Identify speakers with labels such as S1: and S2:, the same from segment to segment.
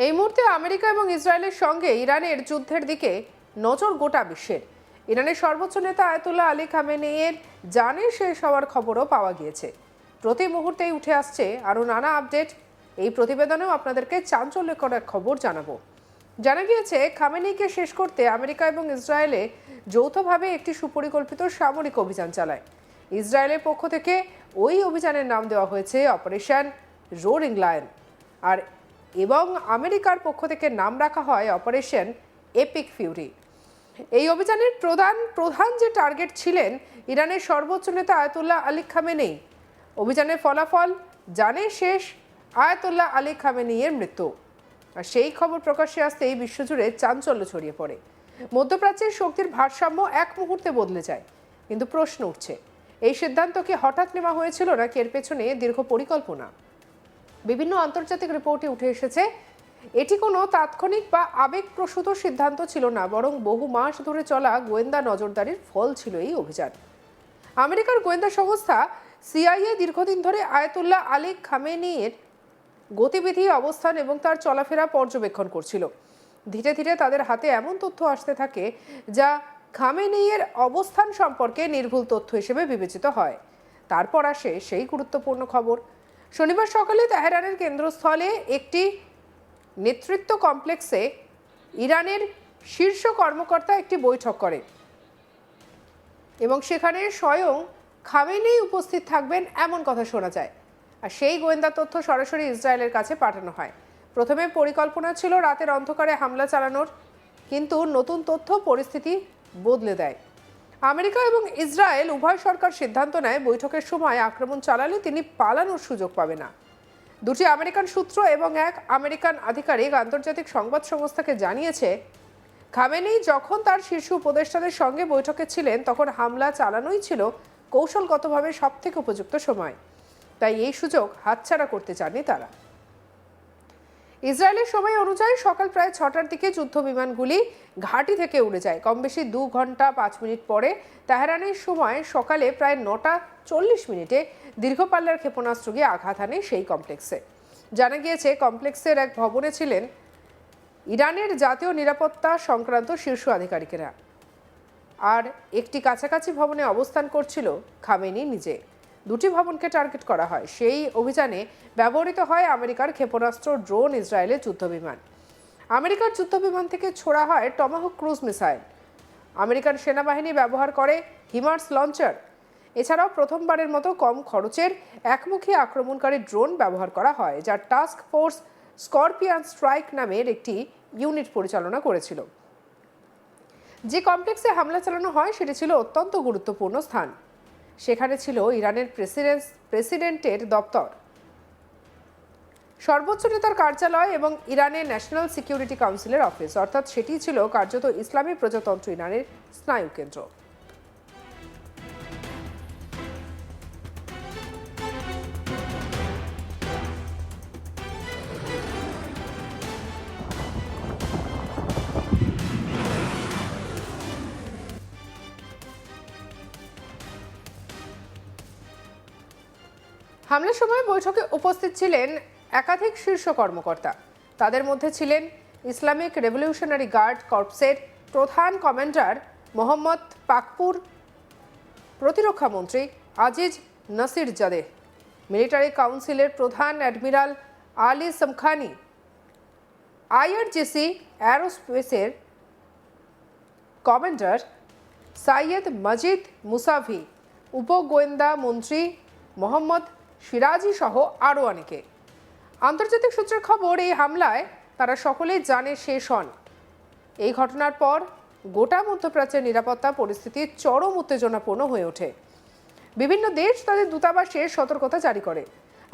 S1: এই মুহূর্তে আমেরিকা এবং ইসরায়েলের সঙ্গে ইরানের যুদ্ধের দিকে নজর গোটা বিশ্বের। ইরানের সর্বোচ্চ নেতা আয়াতুল্লাহ আলী খামেনেইয়ের জানে শেষ হওয়ার খবরও পাওয়া গিয়েছে। প্রতি মুহূর্তেই উঠে আসছে আরও নানা আপডেট। এই প্রতিবেদনেও আপনাদেরকে চাঞ্চল্যকর এক খবর জানাবো। জানা গিয়েছে খামেনেইকে শেষ করতে আমেরিকা এবং ইসরায়েলে যৌথভাবে একটি সুপরিকল্পিত সামরিক অভিযান চালায়। ইসরায়েলের পক্ষ থেকে ওই অভিযানের নাম দেওয়া হয়েছে অপারেশন রোরিং লায়ন, আর এবং আমেরিকার পক্ষ থেকে নাম রাখা হয় অপারেশন এপিক ফিউরি। এই অভিযানের প্রধান যে টার্গেট ছিলেন ইরানের সর্বোচ্চ নেতা আয়াতুল্লাহ আলী খামেনেই। অভিযানের ফলাফল জানে শেষ আয়াতুল্লাহ আলী খামেনেইয়ের মৃত্যু। আর সেই খবর প্রকাশ্যে আসতেই বিশ্বজুড়ে চাঞ্চল্য ছড়িয়ে পড়ে। মধ্যপ্রাচ্যের শক্তির ভারসাম্য এক মুহূর্তে বদলে যায়, কিন্তু প্রশ্ন উঠছে এই সিদ্ধান্ত কি হঠাৎ নেওয়া হয়েছিল নাকি এর পেছনে দীর্ঘ পরিকল্পনা? বিভিন্ন আন্তর্জাতিক রিপোর্টে উঠে এসেছে এটি কোনো তাৎক্ষণিক বা আবেগপ্রসূত সিদ্ধান্ত ছিল না, বরং বহু মাস ধরে চলা গোয়েন্দা নজরদারির ফল ছিল এই অভিযান। আমেরিকার গোয়েন্দা সংস্থা সিআইএ দীর্ঘদিন ধরে আয়াতুল্লাহ আলী খামেনেইয়ের গতিবিধি, অবস্থান এবং তার চলাফেরা পর্যবেক্ষণ করছিল। ধীরে ধীরে তাদের হাতে এমন তথ্য আসতে থাকে যা খামেনেইয়ের অবস্থান সম্পর্কে নির্ভুল তথ্য হিসেবে বিবেচিত হয়। তারপর আসে সেই গুরুত্বপূর্ণ খবর। শনিবার সকালে তেহরানের কেন্দ্রস্থলে একটি নেতৃত্ব কমপ্লেক্সে ইরানের শীর্ষ কর্মকর্তা একটি বৈঠক করে এবং সেখানে স্বয়ং খামেনেই উপস্থিত থাকবেন এমন কথা শোনা যায়। আর সেই গোয়েন্দা তথ্য সরাসরি ইসরায়েলের কাছে পাঠানো হয়। প্রথমে পরিকল্পনা ছিল রাতের অন্ধকারে হামলা চালানোর, কিন্তু নতুন তথ্য পরিস্থিতি বদলে দেয়। আমেরিকা এবং ইসরায়েল উভয় সরকার সিদ্ধান্ত নেয় বৈঠকের সময় আক্রমণ চালালে তিনি পালানোর সুযোগ পাবে না। দুটি আমেরিকান সূত্র এবং এক আমেরিকান আধিকারিক আন্তর্জাতিক সংবাদ সংস্থাকে জানিয়েছে খামেনেই যখন তার শীর্ষ উপদেষ্টাদের সঙ্গে বৈঠকে ছিলেন তখন হামলা চালানোই ছিল কৌশলগতভাবে সবথেকে উপযুক্ত সময়, তাই এই সুযোগ হাতছাড়া করতে চাননি তারা। ইসরায়েলের সময় অনুযায়ী সকাল প্রায় 6টার দিকে যুদ্ধ বিমানগুলি ঘাঁটি থেকে উড়ে যায়। কম বেশি 2 ঘন্টা 5 মিনিট পরে তেহরানের সময় সকালে প্রায় 9টা 40 মিনিটে দীর্ঘপাল্লার ক্ষেপণাস্ত্র গিয়ে আঘাত হানে সেই কমপ্লেক্সে। জানা গিয়েছে কমপ্লেক্সের এক ভবনে ছিলেন ইরানের জাতীয় নিরাপত্তা সংক্রান্ত শীর্ষ আধিকারিকেরা, আর একটি কাছাকাছি ভবনে অবস্থান করছিল খামেনেই নিজে। দুটি ভবনকে টার্গেট করা হয়। সেই অভিযানে ব্যবহৃত হয় আমেরিকার ক্ষেপণাস্ত্র, ড্রোন, ইসরায়েলের যুদ্ধবিমান। আমেরিকার যুদ্ধবিমান থেকে ছোড়া হয় টমাহক ক্রুজ মিসাইল। আমেরিকান সেনাবাহিনী ব্যবহার করে হিমার্স লঞ্চার। এছাড়াও প্রথমবারের মতো কম খরচের একমুখী আক্রমণকারী ড্রোন ব্যবহার করা হয়, যা টাস্ক ফোর্স স্করপিয়ন স্ট্রাইক নামের একটি ইউনিট পরিচালনা করেছিল। যে কমপ্লেক্সে হামলা চালানো হয় সেটি ছিল অত্যন্ত গুরুত্বপূর্ণ স্থান। সেখানে ছিল ইরানের প্রেসিডেন্টের দপ্তর, সর্বোচ্চ নেতার কার্যালয় এবং ইরানের ন্যাশনাল সিকিউরিটি কাউন্সিলের অফিস, অর্থাৎ সেটি ছিল কার্যত ইসলামী প্রজাতন্ত্র ইরানের স্নায়ুকেন্দ্র। হামলার সময় বৈঠকে উপস্থিত ছিলেন একাধিক শীর্ষ কর্মকর্তা। তাদের মধ্যে ছিলেন ইসলামিক রেভলিউশনারি গার্ড কর্পসের প্রধান কমান্ডার মোহাম্মদ পাকপুর, প্রতিরক্ষা মন্ত্রী আজিজ নাসিরজাদেহ, মিলিটারি কাউন্সিলের প্রধান অ্যাডমিরাল আলী সমখানি, আইআরজিসি অ্যারোস্পেসের কমান্ডার সাইয়েদ মজিদ মুসাভি, উপগোয়েন্দা মন্ত্রী মোহাম্মদ সিরাজি সহ আরও অনেকে। আন্তর্জাতিক সূত্রের খবর, এই হামলায় তারা সকলেই জানে শেষ হন। এই ঘটনার পর গোটা মধ্যপ্রাচ্যের নিরাপত্তা পরিস্থিতি চরম উত্তেজনাপূর্ণ হয়ে ওঠে। বিভিন্ন দেশ তাদের দূতাবাসে সতর্কতা জারি করে।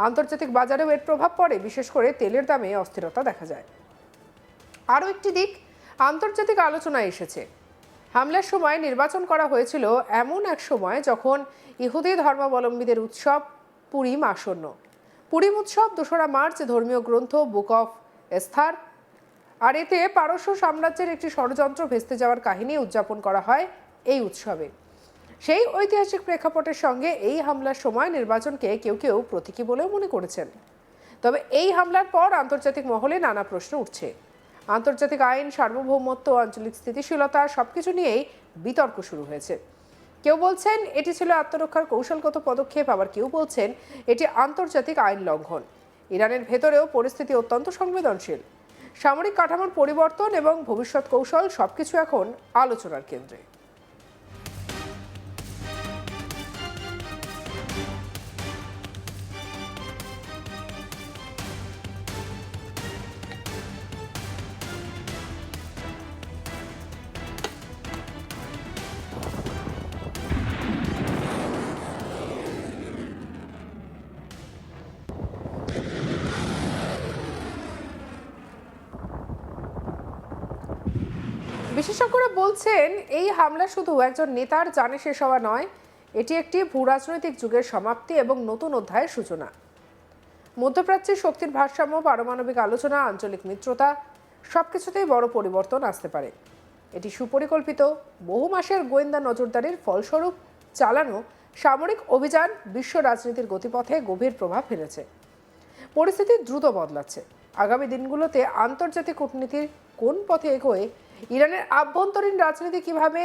S1: আন্তর্জাতিক বাজারেও এর প্রভাব পড়ে, বিশেষ করে তেলের দামে অস্থিরতা দেখা যায়। আরও একটি দিক আন্তর্জাতিক আলোচনায় এসেছে। হামলার সময় নির্বাচন করা হয়েছিল এমন এক সময় যখন ইহুদি ধর্মাবলম্বীদের উৎসব পুরিম আসন্ন। পুরিম উৎসব 2রা মার্চ ধর্মীয় গ্রন্থ বুক অফ এস্থার, আর এতে পারস্য সাম্রাজ্যের একটি ষড়যন্ত্র ভেস্তে যাওয়ার কাহিনী উদযাপন করা হয় এই উৎসবে। সেই ঐতিহাসিক প্রেক্ষাপটের সঙ্গে এই হামলার সময় নির্বাচনকে কেউ কেউ প্রতীকী বলেও মনে করেছেন। তবে এই হামলার পর আন্তর্জাতিক মহলে নানা প্রশ্ন উঠছে। আন্তর্জাতিক আইন, সার্বভৌমত্ব, আঞ্চলিক স্থিতিশীলতা সবকিছু নিয়েই বিতর্ক শুরু হয়েছে। কেউ বলছেন এটি ছিল আত্মরক্ষার কৌশলগত পদক্ষেপ, আবার কেউ বলছেন এটি আন্তর্জাতিক আইন লঙ্ঘন। ইরানের ভেতরেও পরিস্থিতি অত্যন্ত সংবেদনশীল। সামরিক কাঠামোর পরিবর্তন এবং ভবিষ্যৎ কৌশল সবকিছু এখন আলোচনার কেন্দ্রে। বিশেষজ্ঞরা বলছেন এই হামলা শুধু একজন নেতার জানে শেষ হওয়া নয়, এটি একটি ভূরাজনৈতিক যুগের সমাপ্তি এবং নতুন অধ্যায়ের সূচনা। মধ্যপ্রাচ্যের শক্তির ভারসাম্য, পারমাণবিক আলোচনা, আঞ্চলিক মিত্রতা সবকিছুতেই বড় পরিবর্তন আসতে পারে। এটি সুপরিকল্পিত বহু মাসের গোয়েন্দা নজরদারির ফলস্বরূপ চালানো সামরিক অভিযান বিশ্ব রাজনীতির গতিপথে গভীর প্রভাব ফেলেছে। পরিস্থিতি দ্রুত বদলাচ্ছে। আগামী দিনগুলোতে আন্তর্জাতিক কূটনীতির কোন পথে এগোয়, ইরানের আভ্যন্তরীণ রাজনীতি কিভাবে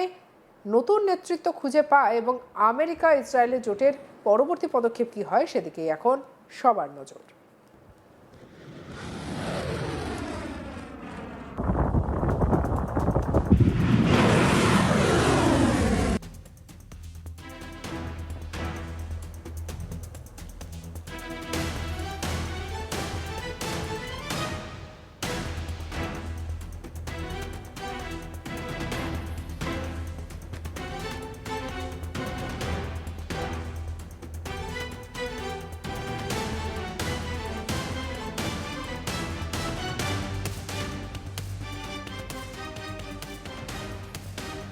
S1: নতুন নেতৃত্ব খুঁজে পায় এবং আমেরিকা ইসরায়েলের জোটের পরবর্তী পদক্ষেপ কি হয়, সেদিকেই এখন সবার নজর।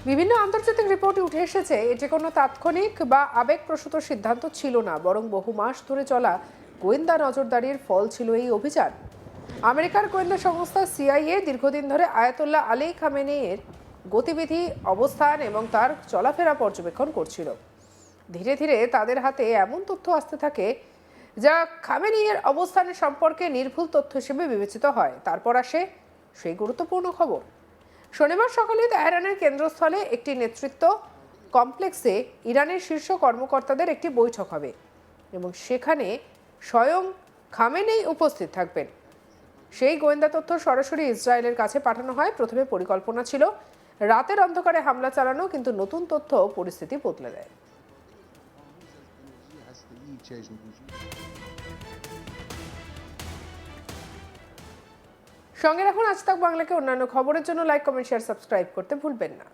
S1: বিভিন্ন আন্তর্জাতিক রিপোর্টে উঠে এসেছে এটি কোনো তাৎক্ষণিক বা আবেগপ্রসূত সিদ্ধান্ত ছিল না, বরং বহু মাস ধরে চলা গোয়েন্দা নজরদারির ফল ছিল এই অভিযান। আমেরিকার গোয়েন্দা সংস্থা সিআইএ দীর্ঘদিন ধরে আয়াতুল্লাহ আলী খামেনেইর গতিবিধি, অবস্থান এবং তার চলাফেরা পর্যবেক্ষণ করছিল। ধীরে ধীরে তাদের হাতে এমন তথ্য আসতে থাকে যা খামেনেইর অবস্থানের সম্পর্কে নির্ভুল তথ্য হিসেবে বিবেচিত হয়। তারপর আসে সেই গুরুত্বপূর্ণ খবর। শনিবার সকালে তেহরানের কেন্দ্রস্থলে একটি নেতৃত্ব কমপ্লেক্সে ইরানের শীর্ষ কর্মকর্তাদের একটি বৈঠক হবে এবং সেখানে স্বয়ং খামেনেই উপস্থিত থাকবেন। সেই গোয়েন্দা তথ্য সরাসরি ইসরায়েলের কাছে পাঠানো হয়। প্রথমে পরিকল্পনা ছিল রাতের অন্ধকারে হামলা চালানো, কিন্তু নতুন তথ্য পরিস্থিতি বদলে দেয়। সঙ্গে রাখুন আজ তাক বাংলাকে। অন্যান্য খবরের জন্য লাইক, কমেন্ট, শেয়ার, সাবস্ক্রাইব করতে ভুলবেন না।